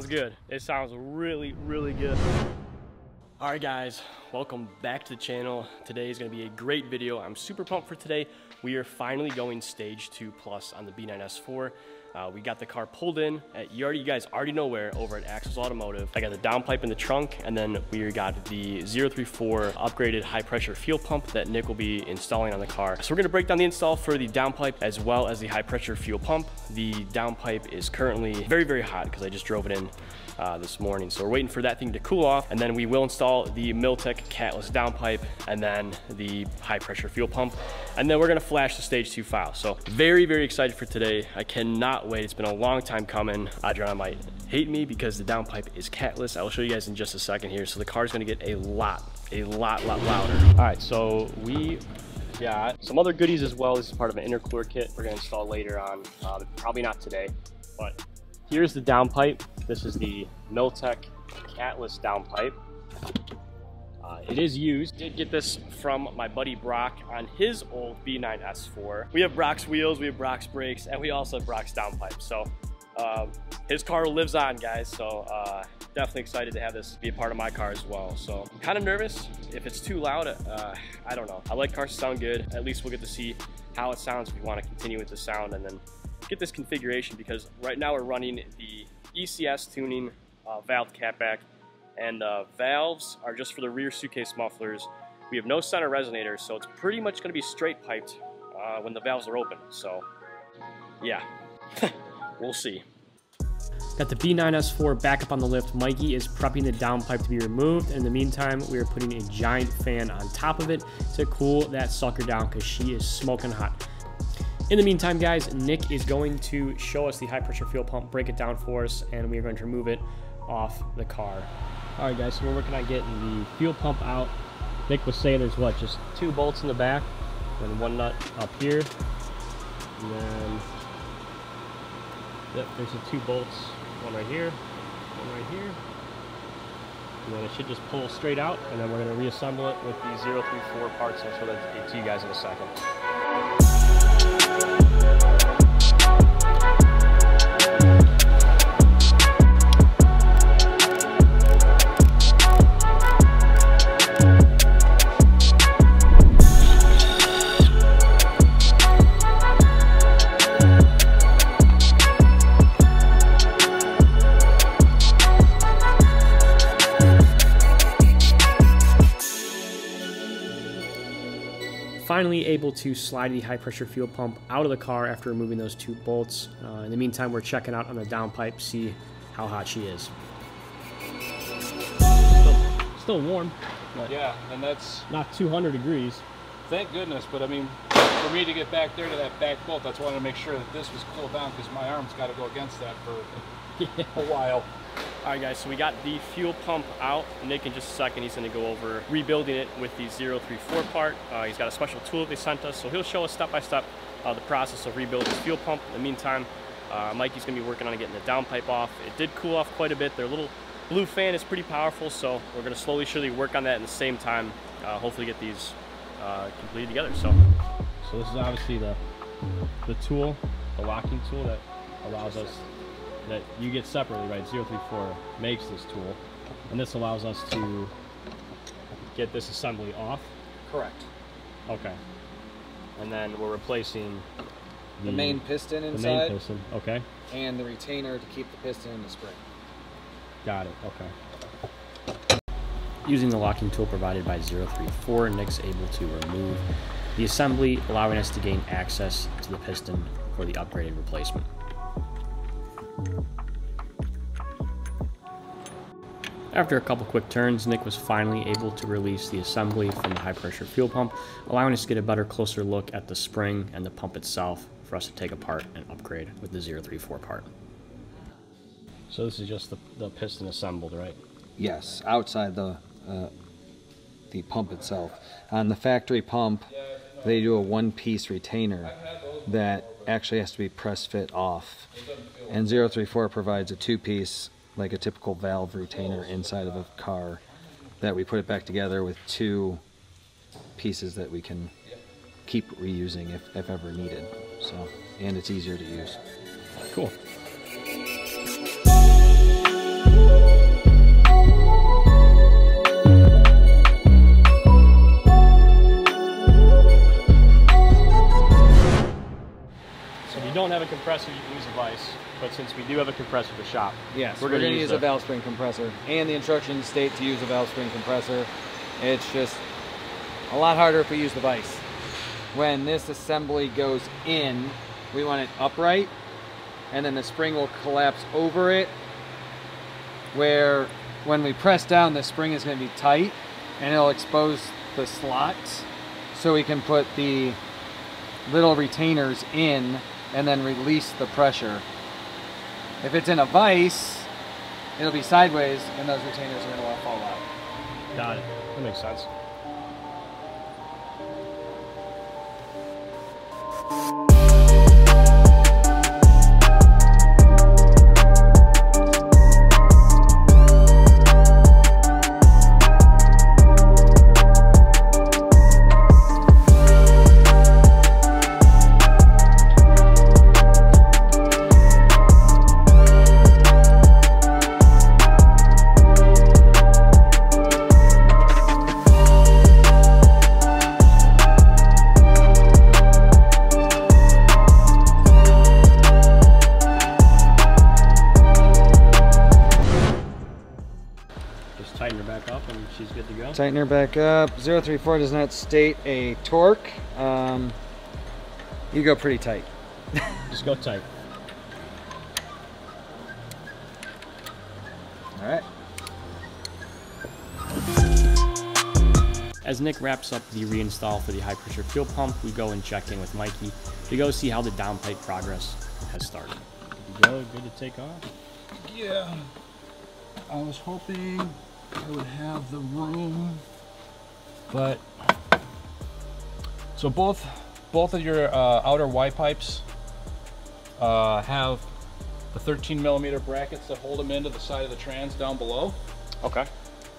sounds good. It sounds really, really good. All right, guys, welcome back to the channel. Today is gonna be a great video. I'm super pumped for today. We are finally going stage 2+ on the B9 S4. We got the car pulled in at, you guys already know where, over at Axels Automotive. I got the downpipe in the trunk, and then we got the 034 upgraded high pressure fuel pump that Nick will be installing on the car. So we're gonna break down the install for the downpipe as well as the high pressure fuel pump. The downpipe is currently very, very hot because I just drove it in this morning. So we're waiting for that thing to cool off, and then we will install the Milltek Catless Downpipe and then the high pressure fuel pump. And then we're gonna flash the stage 2 file. So very, very excited for today. I cannot wait. It's been a long time coming. Adriana might hate me because the downpipe is catless. I will show you guys in just a second here. So the car's gonna get a lot louder. All right, so we got some other goodies as well. This is part of an intercooler kit we're gonna install later on. Probably not today, but here's the downpipe. This is the Milltek Catless Downpipe. It is used. Did get this from my buddy Brock on his old B9 S4. We have Brock's wheels, we have Brock's brakes, and we also have Brock's downpipe. So his car lives on, guys. So definitely excited to have this be a part of my car as well. So I'm kind of nervous if it's too loud. I don't know. I like cars to sound good. At least we'll get to see how it sounds if we want to continue with the sound and then get this configuration, because right now we're running the ECS tuning valve catback, and valves are just for the rear suitcase mufflers. We have no center resonators, so it's pretty much going to be straight piped when the valves are open. So yeah, we'll see. Got the B9 S4 back up on the lift. Mikey is prepping the downpipe to be removed. In the meantime, we are putting a giant fan on top of it to cool that sucker down because she is smoking hot. In the meantime, guys, Nick is going to show us the high pressure fuel pump, break it down for us, and we are going to remove it off the car. All right, guys, so we're working on getting the fuel pump out. Nick was saying there's what, just 2 bolts in the back and 1 nut up here. And then, yep, there's the 2 bolts, 1 right here, 1 right here. And then it should just pull straight out, and then we're going to reassemble it with the 034 parts. I'll show that to you guys in a second. Finally able to slide the high pressure fuel pump out of the car after removing those 2 bolts. In the meantime, we're checking out on the downpipe, see how hot she is. Still warm, but yeah, and that's not 200 degrees. Thank goodness, but I mean, for me to get back there to that back bolt, that's why I wanted to make sure that this was cooled down, because my arm's got to go against that for a while. All right, guys, so we got the fuel pump out. Nick, in just a second, he's going to go over rebuilding it with the 034 part. He's got a special tool that they sent us, so he'll show us step by step the process of rebuilding this fuel pump. In the meantime, Mikey's going to be working on getting the downpipe off. It did cool off quite a bit. Their little blue fan is pretty powerful, so we're going to slowly, surely work on that at the same time. Hopefully get these completed together. So this is obviously the tool, the locking tool that allows us, that you get separately, right? 034 makes this tool, and this allows us to get this assembly off. Correct. Okay. And then we're replacing the main piston inside. The main piston, okay. And the retainer to keep the piston in the spring. Got it, okay. Using the locking tool provided by 034, Nick's able to remove the assembly, allowing us to gain access to the piston for the upgraded replacement. After a couple quick turns, Nick was finally able to release the assembly from the high pressure fuel pump, allowing us to get a better, closer look at the spring and the pump itself for us to take apart and upgrade with the 034 part. So this is just the piston assembled, right? Yes, outside the pump itself. On the factory pump, they do a one-piece retainer that actually has to be press fit off, and 034 provides a 2-piece, like a typical valve retainer inside of a car, that we put it back together with 2 pieces that we can keep reusing if ever needed. So, and it's easier to use. Cool. compressor, you can use a vise. But since we do have a compressor at the shop, yes, we're going going to to use a valve spring compressor. And the instructions state to use a valve spring compressor. It's just a lot harder if we use the vise. When this assembly goes in, we want it upright, and then the spring will collapse over it, where when we press down, the spring is going to be tight, and it'll expose the slots, so we can put the little retainers in and then release the pressure. If it's in a vise, it'll be sideways, and those retainers are going to want to fall out. got it. That makes sense. Tighten her back up and she's good to go. Tighten her back up. 034 does not state a torque. You go pretty tight. Just go tight. All right. As Nick wraps up the reinstall for the high pressure fuel pump, we go and check in with Mikey to go see how the downpipe progress has started. Good to go, good to take off. Yeah, I was hoping I would have the room, but so both of your outer Y pipes have the 13mm brackets that hold them into the side of the trans down below. Okay.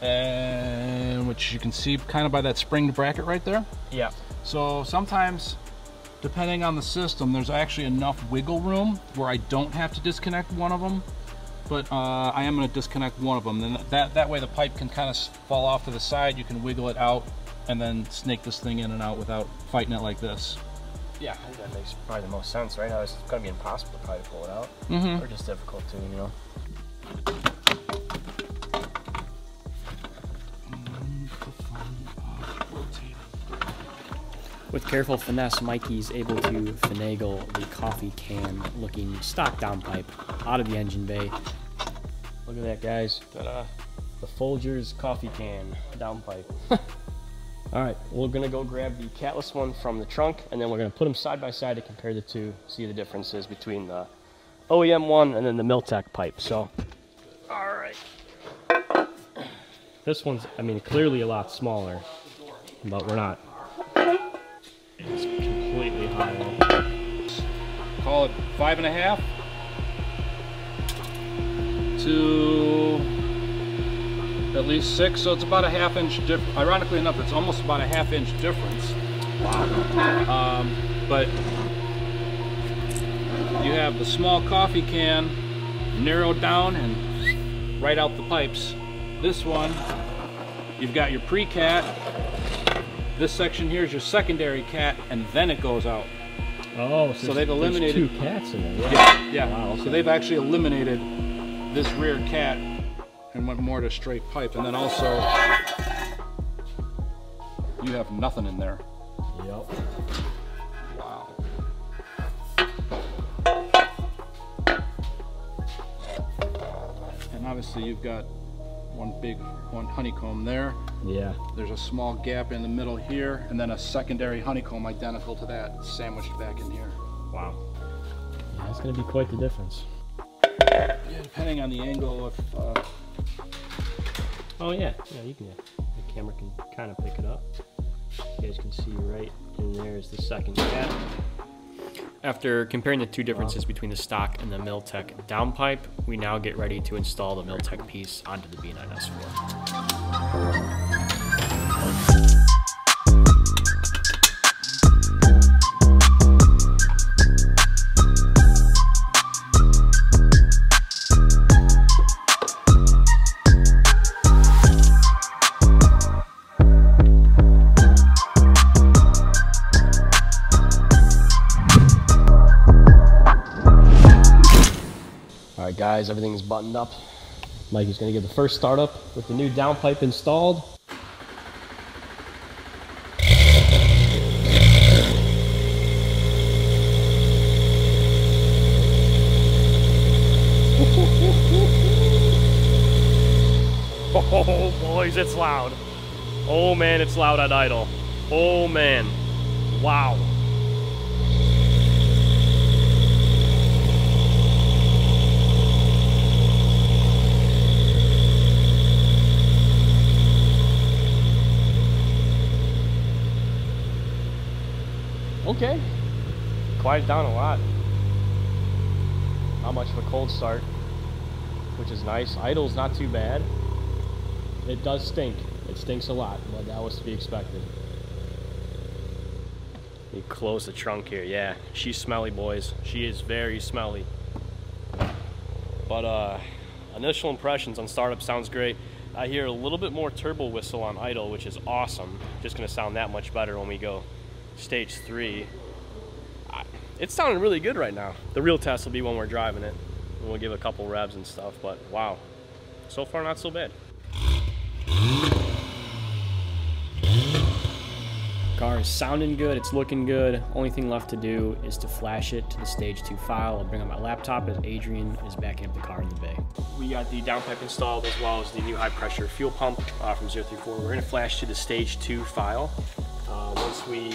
And which you can see kind of by that springed bracket right there. Yeah. So sometimes, depending on the system, there's actually enough wiggle room where I don't have to disconnect one of them. But I am going to disconnect one of them. Then that way the pipe can kind of fall off to the side. You can wiggle it out and then snake this thing in and out without fighting it like this. Yeah, I think that makes probably the most sense, right? It's going to be impossible to probably pull it out. Or just difficult to, you know. With careful finesse, Mikey's able to finagle the coffee can looking stock downpipe out of the engine bay. Look at that, guys. The Folgers coffee can downpipe. All right, we're gonna go grab the Catless one from the trunk, and then we're gonna put them side by side to compare the two, see the differences between the OEM one and then the Milltek pipe. So, all right. This one's, I mean, clearly a lot smaller, but we're not. It's completely hollow. Call it 5.5 to at least 6, so it's about a ½ inch difference. Ironically enough, it's almost about a ½ inch difference. Wow. But you have the small coffee can narrowed down and right out the pipes. This one, you've got your pre-cat. This section here is your secondary cat, and then it goes out. Oh, so they've eliminated 2 cats in there. Yeah. Wow, okay. So they've actually eliminated this rear cat and went more to straight pipe, and then also you have nothing in there. Yep. Wow. And obviously you've got one honeycomb there. Yeah. There's a small gap in the middle here, and then a secondary honeycomb identical to that sandwiched back in here. Wow. Yeah, that's going to be quite the difference. Yeah, depending on the angle of... Oh yeah, you can. The camera can kind of pick it up. You guys can see right in there is the second cat. After comparing the two differences between the stock and the Milltek downpipe, we now get ready to install the Milltek piece onto the B9 S4. guys, everything's buttoned up. Mikey's gonna give the first startup with the new downpipe installed. Oh boys, it's loud. Oh man, it's loud at idle. Oh man, wow. Okay, quieted down a lot. Not much of a cold start, which is nice. Idle's not too bad. It does stink. It stinks a lot, but that was to be expected. You close the trunk here. Yeah, she's smelly, boys. She is very smelly. But initial impressions on startup sounds great. I hear a little bit more turbo whistle on idle, which is awesome. Just gonna sound that much better when we go stage 3. It's sounding really good right now. The real test will be when we're driving it. And we'll give a couple revs and stuff, but wow. So far, not so bad. Car is sounding good, it's looking good. Only thing left to do is to flash it to the stage 2 file. I'll bring up my laptop as Adrian is backing up the car in the bay. We got the downpipe installed as well as the new high pressure fuel pump from 034. We're gonna flash to the stage 2 file. Once we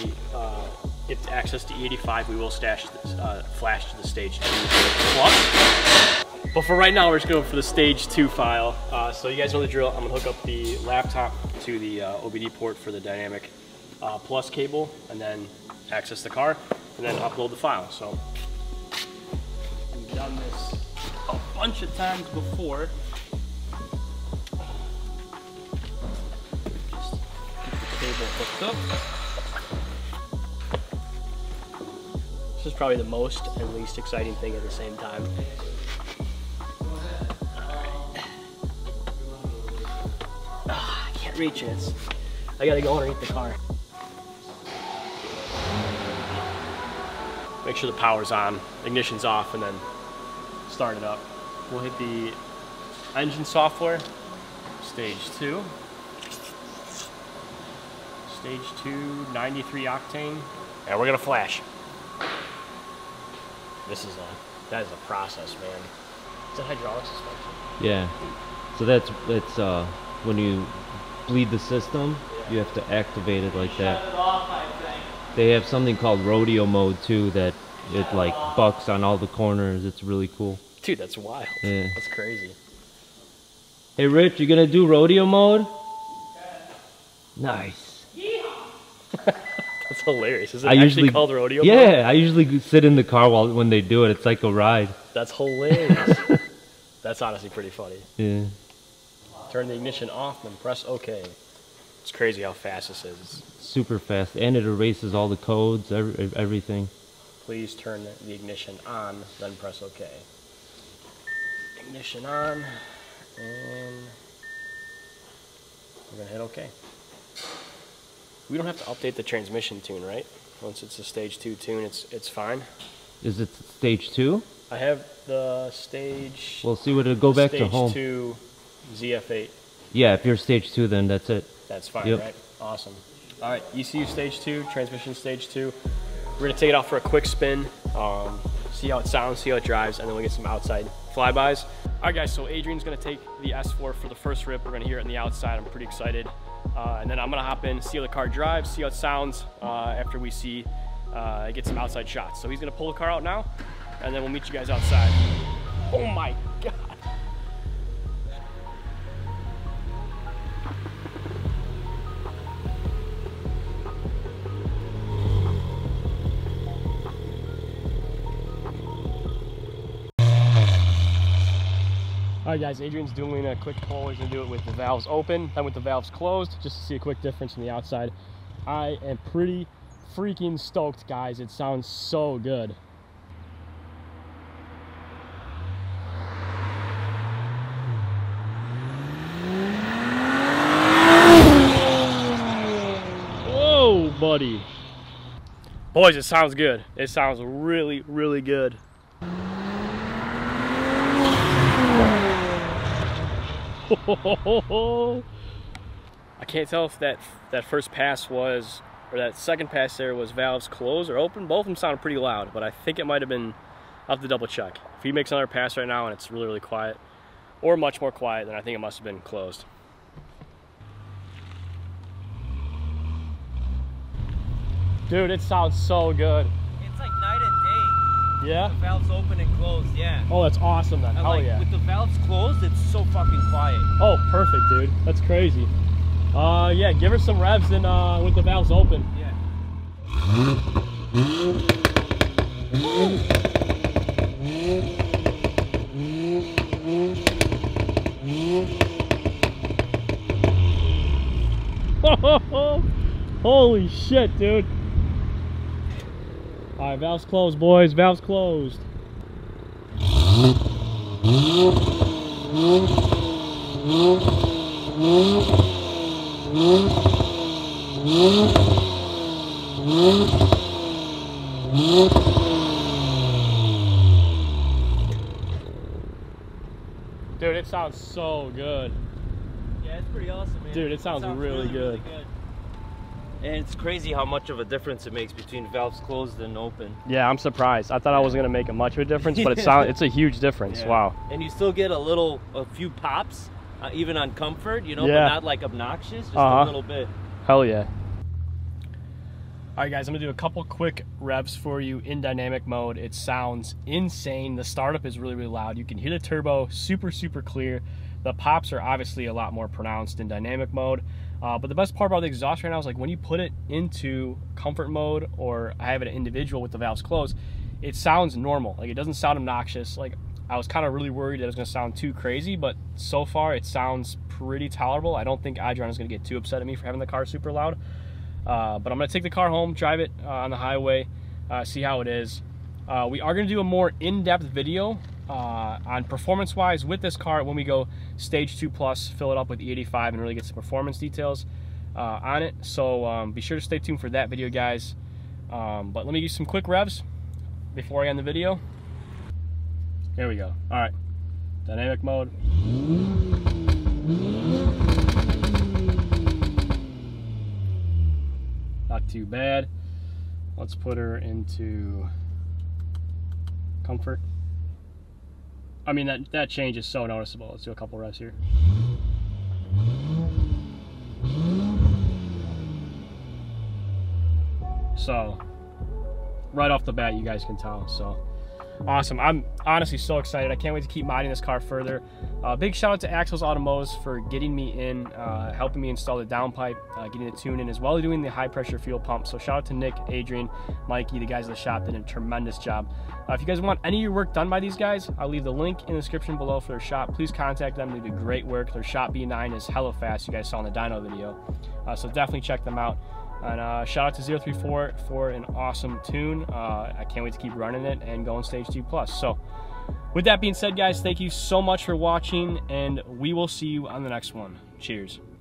get access to E85, we will flash to the stage 2 plus. But for right now, we're just going for the stage 2 file. So you guys know the drill. I'm gonna hook up the laptop to the OBD port for the dynamic plus cable, and then access the car, and then upload the file. So we've done this a bunch of times before. Just get the cable hooked up. This is probably the most and least exciting thing at the same time. I can't reach it. I gotta go underneath the car. Make sure the power's on, ignition's off, and then start it up. We'll hit the engine software, stage 2. Stage 2, 93 octane, and we're gonna flash. That is a process, man. Is that hydraulic suspension? Yeah. So that's when you bleed the system, you have to activate it like that. Shut it off, I think. They have something called rodeo mode too that it like bucks on all the corners. It's really cool. Dude, that's wild. Yeah. That's crazy. Hey Rich, you gonna do rodeo mode? Nice. That's hilarious. Is it actually called rodeo mode? Yeah, I usually sit in the car when they do it. It's like a ride. That's hilarious. That's honestly pretty funny. Yeah. Turn the ignition off and press OK. It's crazy how fast this is. It's super fast, and it erases all the codes, everything. Please turn the ignition on, then press OK. Ignition on, and we're gonna hit OK. We don't have to update the transmission tune, right? Once it's a stage 2 tune, it's fine. Is it stage 2? I have the stage. Well, see, it'll go back to home. Stage 2 ZF8. Yeah, if you're stage 2, then that's it. That's fine, Yep. right? Awesome. All right, ECU stage 2, transmission stage 2. We're gonna take it out for a quick spin, see how it sounds, see how it drives, and then we'll get some outside flybys. All right, guys, so Adrian's gonna take the S4 for the first rip. We're gonna hear it on the outside. I'm pretty excited. And then I'm gonna hop in, see how the car drives, see how it sounds after we get some outside shots. So he's gonna pull the car out now, and then we'll meet you guys outside. Oh my God. All right, guys, Adrian's doing a quick pull. He's gonna do it with the valves open, then with the valves closed, just to see a quick difference from the outside. I am pretty freaking stoked, guys. It sounds so good. Whoa, buddy. Boys, it sounds good. It sounds really, really good. I can't tell if that first pass was, or that second pass there was valves closed or open. Both of them sounded pretty loud, but I think it might have been, I'll have to double check. If he makes another pass right now and it's really, really quiet, or much more quiet, then I think it must have been closed. Dude, it sounds so good. It's like night and day. Yeah? The valves open and closed, yeah. Oh, that's awesome then. Hell yeah. With the valves closed, it's so fucking quiet. Oh, perfect, dude. That's crazy. Yeah, give her some revs and with the valves open. Yeah. Holy shit, dude. All right, valves closed, boys. Valves closed. Dude, it sounds so good. Yeah, it's pretty awesome, man. Dude, it sounds really good. And it's crazy how much of a difference it makes between valves closed and open. Yeah, I'm surprised. I thought I wasn't gonna make a much of a difference, but it's a huge difference. Yeah. Wow. And you still get a few pops, even on comfort, you know, yeah. but not like obnoxious, just a little bit. Hell yeah. All right, guys, I'm gonna do a couple quick revs for you in dynamic mode. It sounds insane. The startup is really, really loud. You can hear the turbo super, super clear. The pops are obviously a lot more pronounced in dynamic mode. But the best part about the exhaust right now is like when you put it into comfort mode, or I have it individual with the valves closed, it sounds normal. Like it doesn't sound obnoxious. Like I was kind of really worried that it was gonna sound too crazy, but so far it sounds pretty tolerable. I don't think Adrian is gonna get too upset at me for having the car super loud. But I'm gonna take the car home, drive it on the highway, see how it is. We are gonna do a more in-depth video on performance-wise with this car when we go Stage 2 Plus, fill it up with E85 and really get some performance details on it. So be sure to stay tuned for that video, guys. But let me use some quick revs before I end the video. Here we go. All right, dynamic mode. Not too bad. Let's put her into comfort. I mean, that change is so noticeable. Let's do a couple revs here. So, right off the bat, you guys can tell. So, awesome. I'm honestly so excited. I can't wait to keep modding this car further. Big shout out to Axels Automotive for getting me in, helping me install the downpipe, getting the tune in, as well as doing the high pressure fuel pump. So shout out to Nick, Adrian, Mikey, the guys at the shop did a tremendous job. If you guys want any of your work done by these guys, I'll leave the link in the description below for their shop. Please contact them. They do great work. Their shop B9 is hella fast. You guys saw in the dyno video. So definitely check them out. And shout out to 034 for an awesome tune. I can't wait to keep running it and going Stage 2 Plus. So with that being said, guys, thank you so much for watching, and we will see you on the next one. Cheers.